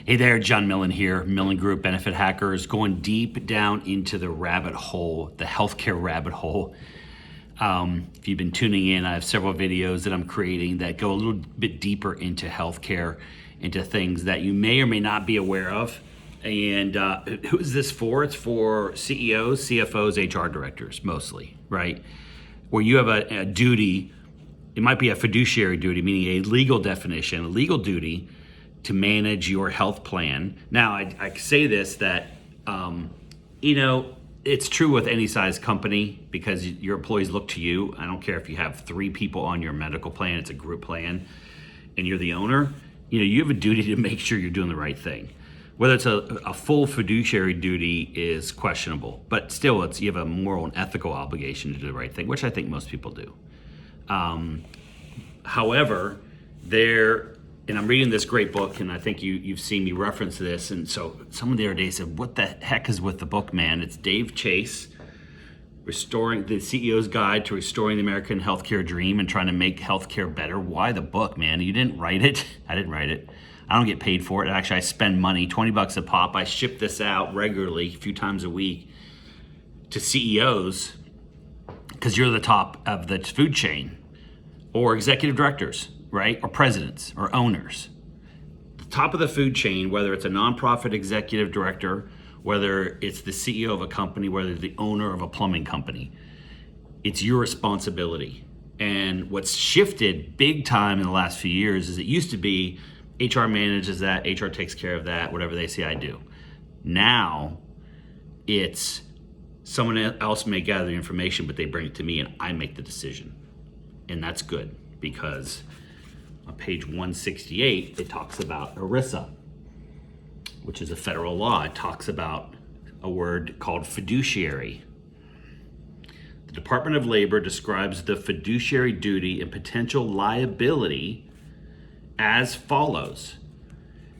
Hey there, John Millen here, MillenGroup, Benefit Hackers, going deep down into the rabbit hole, the healthcare rabbit hole. If you've been tuning in, I have several videos that I'm creating that go a little bit deeper into healthcare, into things that you may or may not be aware of. And who is this for? It's for CEOs, CFOs, HR directors, mostly, right? Where you have a duty, it might be a fiduciary duty, meaning a legal definition, a legal duty to manage your health plan. Now, I say this that, it's true with any size company because your employees look to you. I don't care if you have 3 people on your medical plan, it's a group plan, and you're the owner. You have a duty to make sure you're doing the right thing. Whether it's a full fiduciary duty is questionable, but still you have a moral and ethical obligation to do the right thing, which I think most people do. However, and I'm reading this great book, and I think you've seen me reference this. And so someone the other day said, what the heck is with the book, man? It's Dave Chase, Restoring the CEO's Guide to Restoring the American Healthcare Dream and trying to make healthcare better. Why the book, man? You didn't write it. I didn't write it. I don't get paid for it. Actually, I spend money, $20 a pop. I ship this out regularly, a few times a week, to CEOs because you're the top of the food chain, or executive directors, right? Or presidents or owners. The top of the food chain, whether it's a nonprofit executive director, whether it's the CEO of a company, whether it's the owner of a plumbing company, it's your responsibility. And what's shifted big time in the last few years is it used to be HR manages that, HR takes care of that, whatever they say I do. Now it's someone else may gather the information, but they bring it to me and I make the decision. And that's good because on page 168, it talks about ERISA, which is a federal law. It talks about a word called fiduciary. The Department of Labor describes the fiduciary duty and potential liability as follows.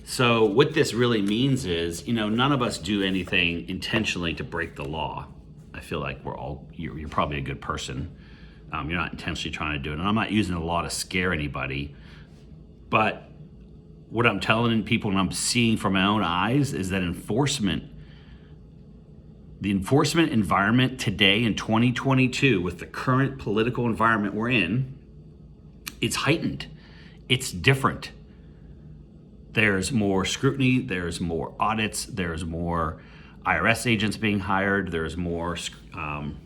So what this really means is, none of us do anything intentionally to break the law. I feel like you're probably a good person. You're not intentionally trying to do it. And I'm not using the law to scare anybody. But what I'm telling people and I'm seeing from my own eyes is that the enforcement environment today in 2022, with the current political environment we're in, it's heightened. It's different. There's more scrutiny, there's more audits, there's more IRS agents being hired, there's more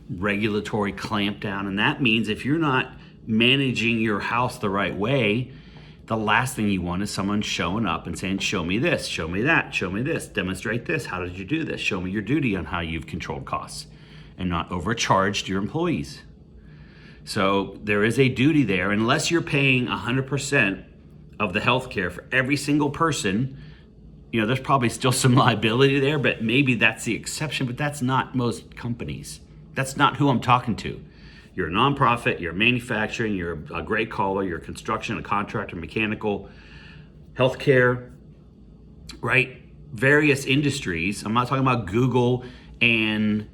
regulatory clampdown. And that means if you're not managing your house the right way, the last thing you want is someone showing up and saying, show me this, show me that, show me this, demonstrate this, how did you do this? Show me your duty on how you've controlled costs and not overcharged your employees. So there is a duty there, unless you're paying 100% of the healthcare for every single person. There's probably still some liability there, but maybe that's the exception, but that's not most companies. That's not who I'm talking to. You're a nonprofit, you're manufacturing, you're a gray collar, you're construction, a contractor, mechanical, healthcare, right? Various industries. I'm not talking about Google and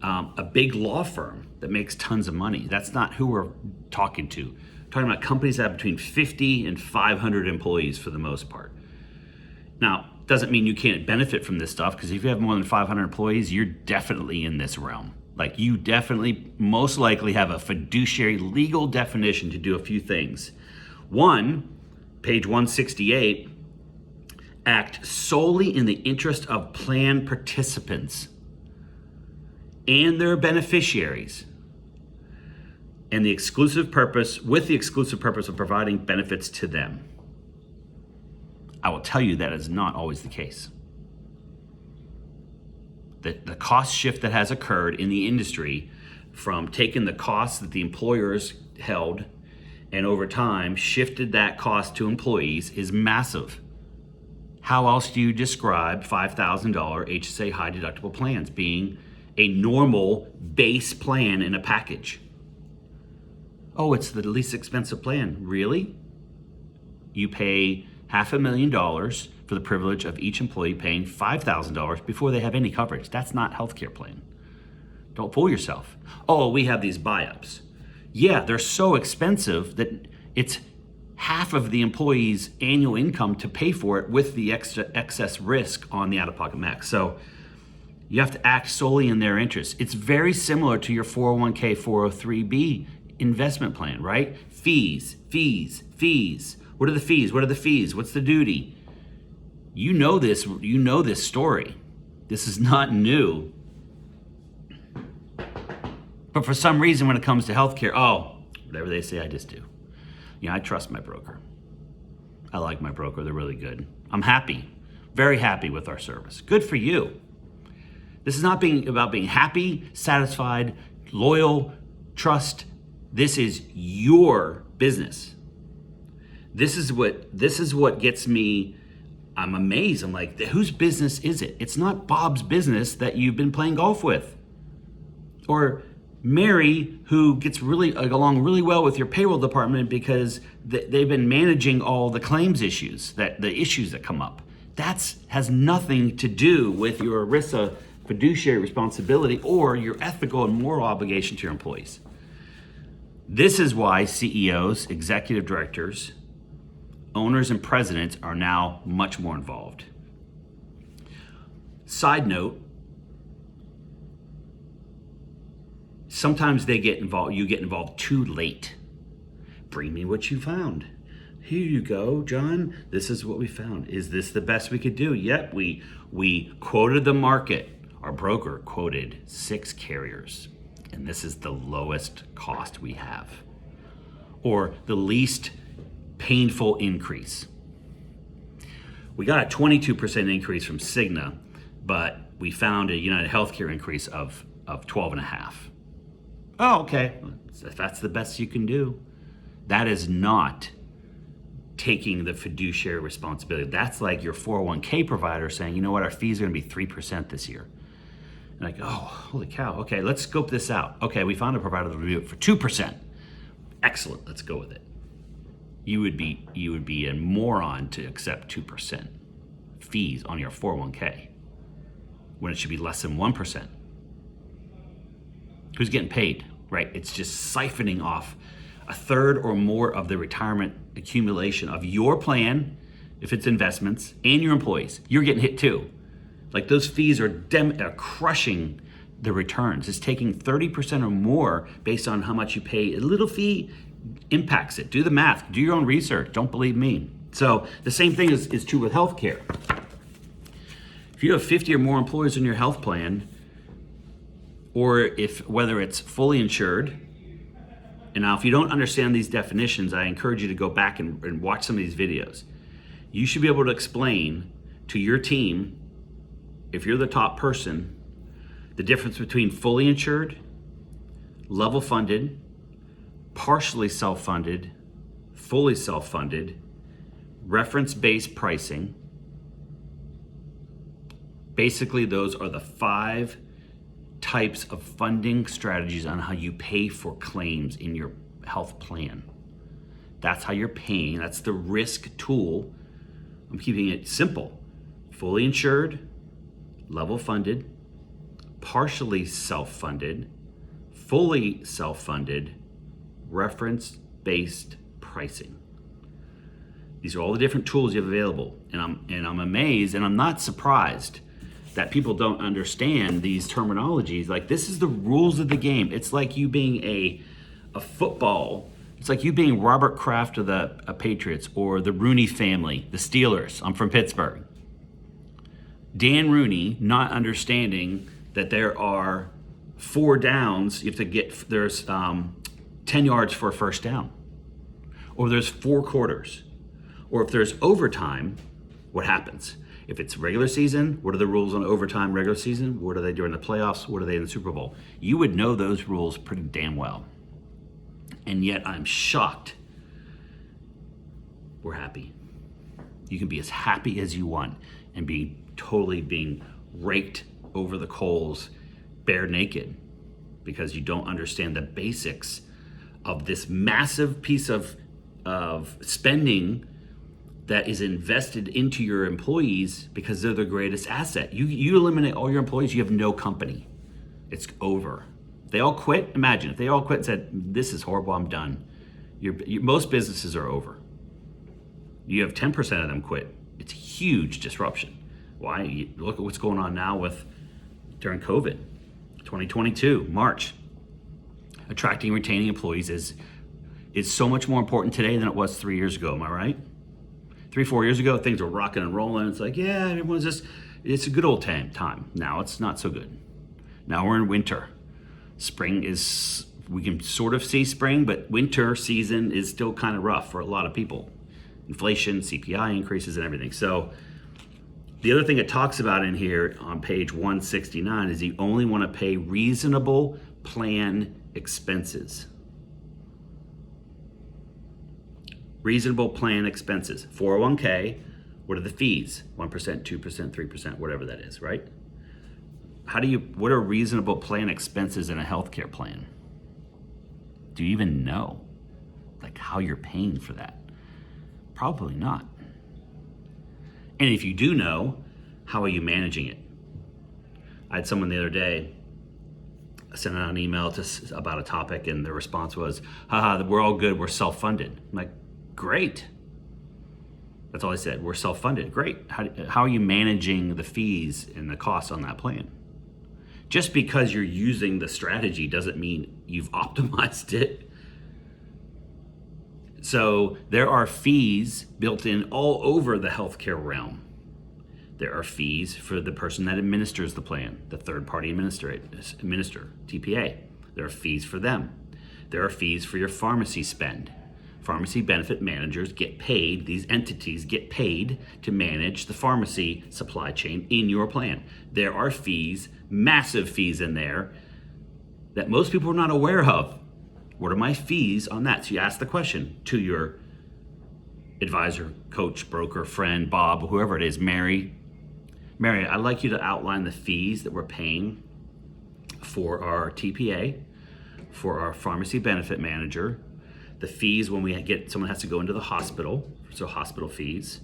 a big law firm that makes tons of money. That's not who we're talking to. We're talking about companies that have between 50 and 500 employees for the most part. Now, doesn't mean you can't benefit from this stuff, because if you have more than 500 employees, you're definitely in this realm. Like, you definitely most likely have a fiduciary legal definition to do a few things. One, page 168, act solely in the interest of plan participants and their beneficiaries, and with the exclusive purpose of providing benefits to them. I will tell you that is not always the case. The cost shift that has occurred in the industry from taking the costs that the employers held and over time shifted that cost to employees is massive. How else do you describe $5,000 HSA high deductible plans being a normal base plan in a package? Oh, it's the least expensive plan. Really? You pay $500,000 for the privilege of each employee paying $5,000 before they have any coverage. That's not healthcare plan. Don't fool yourself. Oh, we have these buy-ups. Yeah, they're so expensive that it's half of the employee's annual income to pay for it with the excess risk on the out-of-pocket max. So you have to act solely in their interest. It's very similar to your 401k, 403b investment plan, right? Fees, fees, fees. What are the fees? What are the fees? What's the duty? You know this story. This is not new. But for some reason, when it comes to healthcare, whatever they say, I just do. I trust my broker. I like my broker. They're really good. I'm happy, very happy with our service. Good for you. This is not about being happy, satisfied, loyal, trust. This is your business. This is what gets me. I'm amazed. I'm like, whose business is it? It's not Bob's business that you've been playing golf with, or Mary, who gets along really well with your payroll department because they've been managing all the claims issues, the issues that come up. That has nothing to do with your ERISA fiduciary responsibility or your ethical and moral obligation to your employees. This is why CEOs, executive directors, owners, and presidents are now much more involved. Side note, sometimes you get involved too late. Bring me what you found. Here you go, John. This is what we found. Is this the best we could do? Yep, we quoted the market. Our broker quoted 6 carriers, and this is the lowest cost we have, or the least painful increase. We got a 22% increase from Cigna, but we found a United Healthcare increase of 12.5. Oh, okay. If that's the best you can do. That is not taking the fiduciary responsibility. That's like your 401k provider saying, you know what, our fees are going to be 3% this year. And like, oh, holy cow. Okay, let's scope this out. Okay, we found a provider that will do it for 2%. Excellent, let's go with it. You would be a moron to accept 2% fees on your 401k when it should be less than 1%. Who's getting paid, right? It's just siphoning off a third or more of the retirement accumulation of your plan, if it's investments, and your employees. You're getting hit too. Like, those fees are crushing the returns. It's taking 30% or more based on how much you pay. A little fee impacts it. Do the math. Do your own research. Don't believe me. So the same thing is true with healthcare. If you have 50 or more employees in your health plan, or whether it's fully insured, and now if you don't understand these definitions, I encourage you to go back and watch some of these videos. You should be able to explain to your team, if you're the top person, the difference between fully insured, level funded, partially self-funded, fully self-funded, reference-based pricing. Basically, those are the 5 types of funding strategies on how you pay for claims in your health plan. That's how you're paying. That's the risk tool. I'm keeping it simple. Fully insured, level funded, partially self-funded, fully self-funded, reference-based pricing. These are all the different tools you have available. And I'm amazed, and I'm not surprised that people don't understand these terminologies. Like, this is the rules of the game. It's like you being a football. It's like you being Robert Kraft of the Patriots, or the Rooney family, the Steelers. I'm from Pittsburgh. Dan Rooney not understanding that there are 4 downs. You have to get, there's 10 yards for a first down. Or there's 4 quarters. Or if there's overtime, what happens? If it's regular season, what are the rules on overtime regular season? What are they during the playoffs? What are they in the Super Bowl? You would know those rules pretty damn well. And yet I'm shocked. We're happy. You can be as happy as you want and be totally being raked over the coals bare naked because you don't understand the basics of this massive piece of spending that is invested into your employees because they're the greatest asset. You eliminate all your employees, you have no company. It's over. If they all quit, imagine if they all quit and said, this is horrible, I'm done. Most businesses are over. You have 10% of them quit. It's a huge disruption. Why? You look at what's going on now during COVID, 2022, March. Attracting and retaining employees is so much more important today than it was 3 years ago. Am I right? 3-4 years ago, things were rocking and rolling. It's like, yeah, everyone's it's a good old time. Now it's not so good. Now we're in winter. Spring we can sort of see spring, but winter season is still kind of rough for a lot of people. Inflation, CPI increases and everything. So the other thing it talks about in here on page 169 is you only want to pay reasonable plan expenses. Reasonable plan expenses. 401k, what are the fees? 1%, 2%, 3%, whatever that is, right? What are reasonable plan expenses in a healthcare plan? Do you even know like how you're paying for that? Probably not. And if you do know, how are you managing it? I had someone the other day send out an email about a topic, and the response was, haha, we're all good, we're self-funded. I'm like, great. That's all I said, we're self-funded, great. How are you managing the fees and the costs on that plan? Just because you're using the strategy doesn't mean you've optimized it. So there are fees built in all over the healthcare realm. There are fees for the person that administers the plan, the third-party administrator, TPA. There are fees for them. There are fees for your pharmacy spend. Pharmacy benefit managers get paid, these entities get paid to manage the pharmacy supply chain in your plan. There are fees, massive fees in there that most people are not aware of. What are my fees on that? So you ask the question to your advisor, coach, broker, friend, Bob, whoever it is, Mary, I'd like you to outline the fees that we're paying for our TPA, for our pharmacy benefit manager, the fees when someone has to go into the hospital, so hospital fees.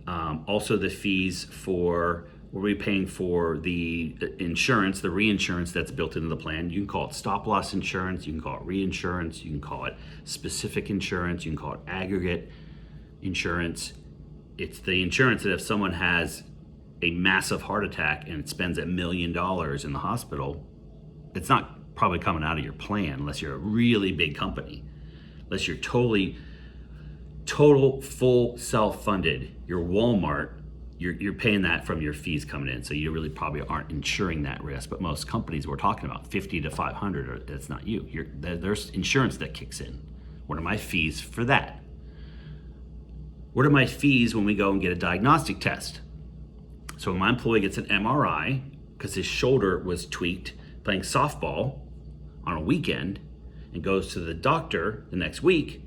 Also the fees for, what are we paying for the insurance, the reinsurance that's built into the plan. You can call it stop loss insurance, you can call it reinsurance, you can call it specific insurance, you can call it aggregate insurance. It's the insurance that if someone has a massive heart attack and spends $1 million in the hospital, it's not probably coming out of your plan unless you're a really big company. Unless you're total full self-funded. You're Walmart, you're paying that from your fees coming in. So you really probably aren't insuring that risk. But most companies we're talking about, 50 to 500, that's not you. There's insurance that kicks in. What are my fees for that? What are my fees when we go and get a diagnostic test? So when my employee gets an MRI because his shoulder was tweaked playing softball on a weekend and goes to the doctor the next week,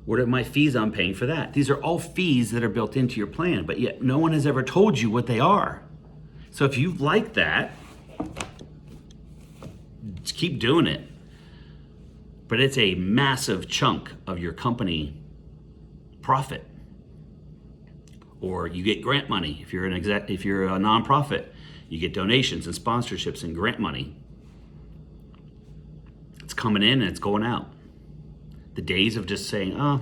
what are my fees I'm paying for that? These are all fees that are built into your plan, but yet no one has ever told you what they are. So if you like that, just keep doing it. But it's a massive chunk of your company profit. Or you get grant money if you're if you're a nonprofit, you get donations and sponsorships and grant money. It's coming in and it's going out. The days of just saying, I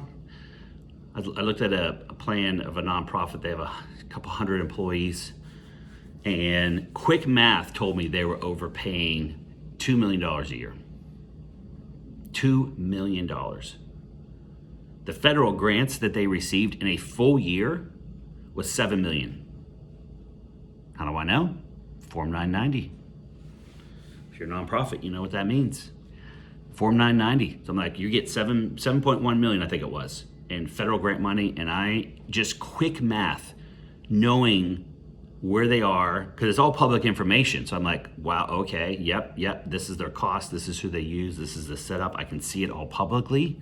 looked at a plan of a nonprofit. They have a couple hundred employees, and quick math told me they were overpaying $2 million a year. $2 million. The federal grants that they received in a full year was $7 million. How do I know? Form 990. If you're a nonprofit, you know what that means. Form 990. So I'm like, you get 7.1 million, I think it was, in federal grant money. And I just quick math, knowing where they are, because it's all public information. So I'm like, wow, okay, yep, this is their cost. This is who they use. This is the setup. I can see it all publicly.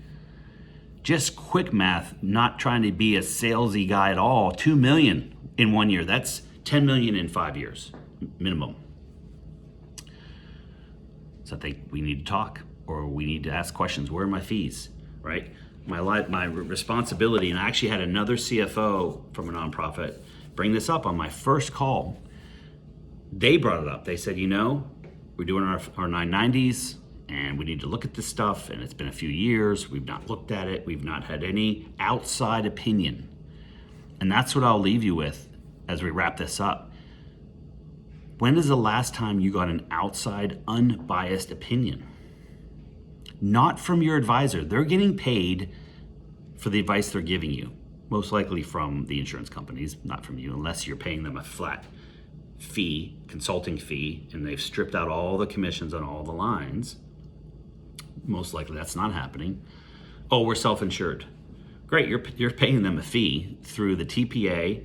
Just quick math, not trying to be a salesy guy at all. 2 million in 1 year. That's 10 million in 5 years, minimum. So I think we need to talk, or we need to ask questions. Where are my fees, right? My responsibility, and I actually had another CFO from a nonprofit bring this up on my first call. They brought it up. They said, we're doing our 990s, and we need to look at this stuff, and it's been a few years, we've not looked at it, we've not had any outside opinion. And that's what I'll leave you with as we wrap this up. When is the last time you got an outside, unbiased opinion? Not from your advisor. They're getting paid for the advice they're giving you, most likely from the insurance companies, not from you, unless you're paying them a flat fee, consulting fee, and they've stripped out all the commissions on all the lines. Most likely that's not happening. Oh, we're self-insured. Great, you're paying them a fee through the TPA,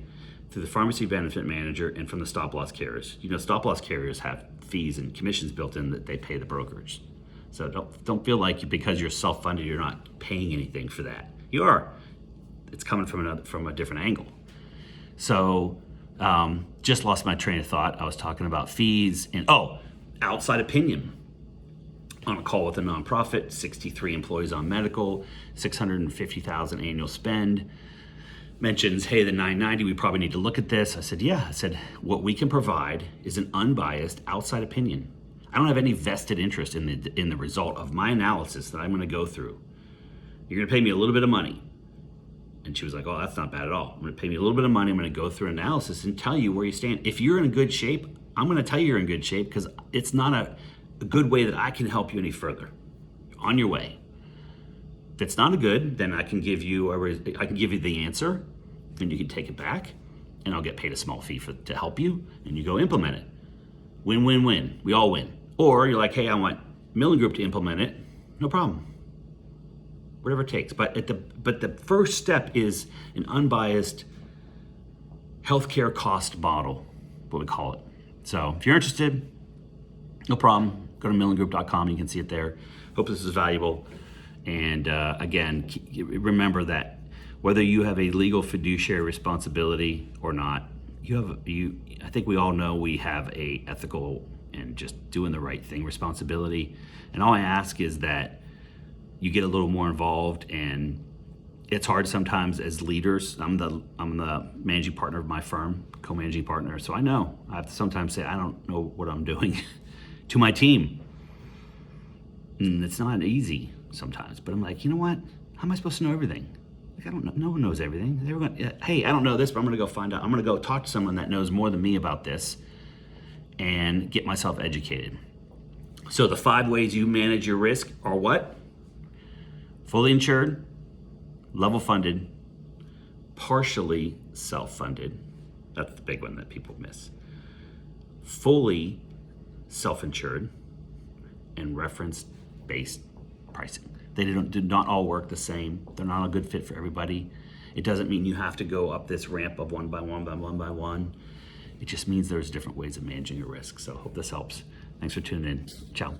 through the pharmacy benefit manager, and from the stop-loss carriers. You know, stop-loss carriers have fees and commissions built in that they pay the brokers. So don't feel like because you're self-funded, you're not paying anything for that. You are. It's coming from a different angle. So just lost my train of thought. I was talking about fees and outside opinion. On a call with a nonprofit, 63 employees on medical, $650,000 annual spend. Mentions, hey, the 990, we probably need to look at this. I said, yeah. I said, what we can provide is an unbiased outside opinion. I don't have any vested interest in the result of my analysis that I'm going to go through. You're going to pay me a little bit of money. And she was like, oh, that's not bad at all. I'm going to pay me a little bit of money. I'm going to go through analysis and tell you where you stand. If you're in good shape, I'm going to tell you you're in good shape because it's not a good way that I can help you any further. On your way. If it's not a good, then I can give you the answer, and you can take it back, and I'll get paid a small fee to help you, and you go implement it. Win, win, win. We all win. Or you're like, hey, I want MillenGroup to implement it. No problem. Whatever it takes. But the first step is an unbiased healthcare cost model, what we call it. So if you're interested, no problem. Go to MillenGroup.com. You can see it there. Hope this is valuable. And again, remember that whether you have a legal fiduciary responsibility or not, I think we all know we have a ethical and just doing the right thing responsibility. And all I ask is that you get a little more involved, and it's hard sometimes as leaders. I'm the managing partner of my firm, co-managing partner. So I know I have to sometimes say, I don't know what I'm doing to my team. And it's not easy sometimes, but I'm like, you know what? How am I supposed to know everything? Like, I don't know. No one knows everything. Hey, I don't know this, but I'm going to go find out. I'm going to go talk to someone that knows more than me about this and get myself educated. So the 5 ways you manage your risk are what? Fully insured, level funded, partially self-funded. That's the big one that people miss. Fully self-insured and reference-based pricing. They do not all work the same. They're not a good fit for everybody. It doesn't mean you have to go up this ramp of one by one. It just means there's different ways of managing your risk. So I hope this helps. Thanks for tuning in. Ciao.